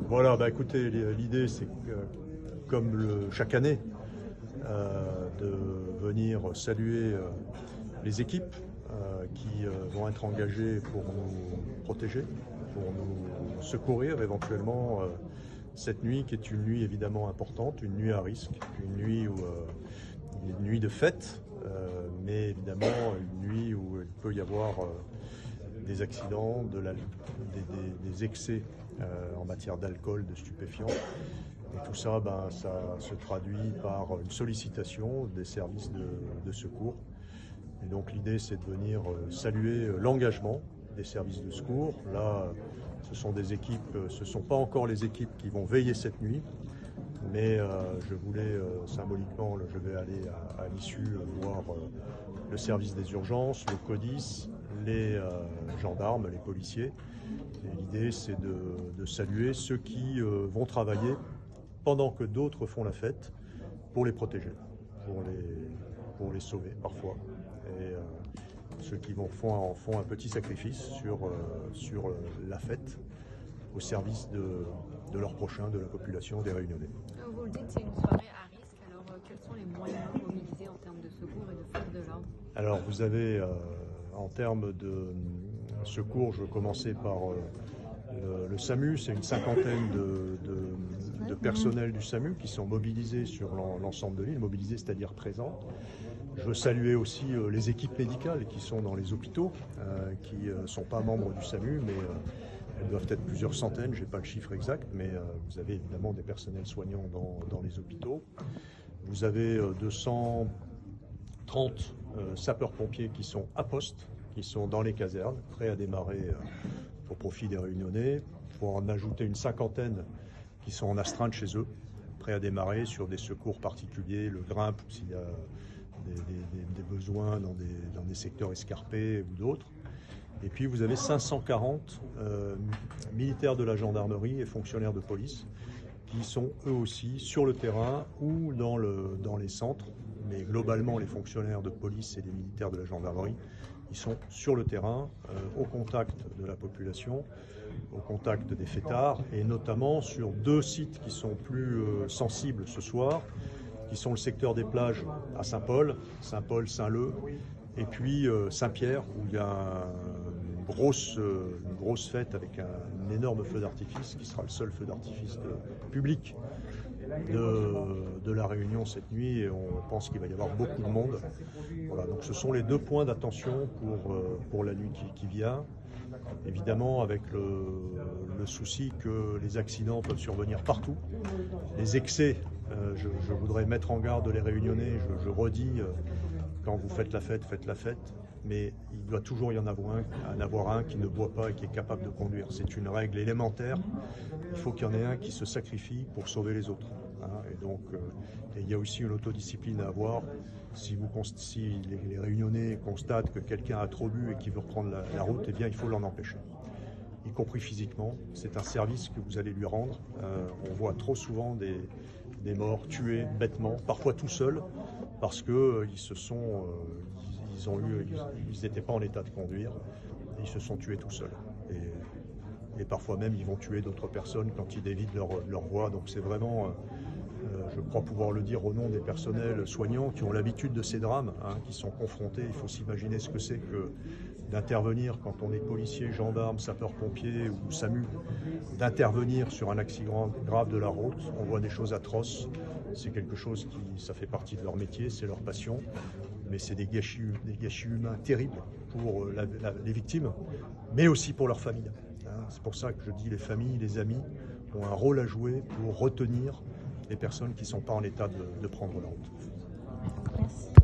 Voilà, bah écoutez, l'idée c'est que, comme chaque année, de venir saluer les équipes qui vont être engagées pour nous protéger, pour nous secourir éventuellement cette nuit qui est une nuit évidemment importante, une nuit à risque, une nuit de fête, mais évidemment une nuit où il peut y avoir des accidents, des excès en matière d'alcool, de stupéfiants. Et tout ça, ça se traduit par une sollicitation des services de secours. Et donc l'idée, c'est de venir saluer l'engagement des services de secours. Là, ce sont des équipes, ce ne sont pas encore les équipes qui vont veiller cette nuit, mais je voulais symboliquement, je vais aller à l'issue voir le service des urgences, le CODIS, les gendarmes, les policiers. Et l'idée, c'est de saluer ceux qui vont travailler pendant que d'autres font la fête pour les protéger, pour les sauver parfois. Et ceux qui font un petit sacrifice sur la fête au service de leurs prochains, de la population, des Réunionnais. Vous le dites, c'est une soirée à risque. Alors, quels sont les moyens mobilisés en termes de secours et de force de l'ordre? Alors, vous avez, en termes de secours, je vais commencer par le SAMU. C'est une cinquantaine de personnels du SAMU qui sont mobilisés sur l'ensemble de l'île. Mobilisés, c'est-à-dire présents. Je veux saluer aussi les équipes médicales qui sont dans les hôpitaux, qui ne sont pas membres du SAMU, mais elles doivent être plusieurs centaines, je n'ai pas le chiffre exact, mais vous avez évidemment des personnels soignants dans les hôpitaux. Vous avez 230 sapeurs-pompiers qui sont à poste, qui sont dans les casernes, prêts à démarrer au profit des Réunionnais. Il faut en ajouter une cinquantaine qui sont en astreinte chez eux, prêts à démarrer sur des secours particuliers, le grimpe, s'il y a des besoins dans des secteurs escarpés ou d'autres. Et puis vous avez 540 militaires de la gendarmerie et fonctionnaires de police qui sont eux aussi sur le terrain ou dans les centres, mais globalement les fonctionnaires de police et les militaires de la gendarmerie, ils sont sur le terrain, au contact de la population, au contact des fêtards, et notamment sur deux sites qui sont plus sensibles ce soir, qui sont le secteur des plages à Saint-Paul, Saint-Leu, et puis Saint-Pierre, où il y a une grosse fête avec un énorme feu d'artifice, qui sera le seul feu d'artifice public de la Réunion cette nuit, et on pense qu'il va y avoir beaucoup de monde. Voilà, donc ce sont les deux points d'attention pour la nuit qui vient. Évidemment, avec le souci que les accidents peuvent survenir partout. Les excès, je voudrais mettre en garde les Réunionnais, je redis, quand vous faites la fête, mais il doit toujours y en avoir un qui ne boit pas et qui est capable de conduire. C'est une règle élémentaire. Il faut qu'il y en ait un qui se sacrifie pour sauver les autres. Et donc, il y a aussi une autodiscipline à avoir. Si les Réunionnais constatent que quelqu'un a trop bu et qu'il veut reprendre la route, eh bien, il faut l'en empêcher, y compris physiquement. C'est un service que vous allez lui rendre. On voit trop souvent des morts tués bêtement, parfois tout seuls, parce qu'ils n'étaient pas en état de conduire, et ils se sont tués tout seuls. Et parfois même, ils vont tuer d'autres personnes quand ils dévident leur voie. Donc c'est vraiment, je crois pouvoir le dire au nom des personnels soignants qui ont l'habitude de ces drames, qui sont confrontés. Il faut s'imaginer ce que c'est que d'intervenir quand on est policier, gendarme, sapeur-pompier ou SAMU, d'intervenir sur un accident grave de la route. On voit des choses atroces. C'est quelque chose ça fait partie de leur métier, c'est leur passion. Mais c'est des gâchis humains terribles pour les victimes, mais aussi pour leurs familles. C'est pour ça que je dis les familles, les amis ont un rôle à jouer pour retenir les personnes qui ne sont pas en état de prendre la route. Merci.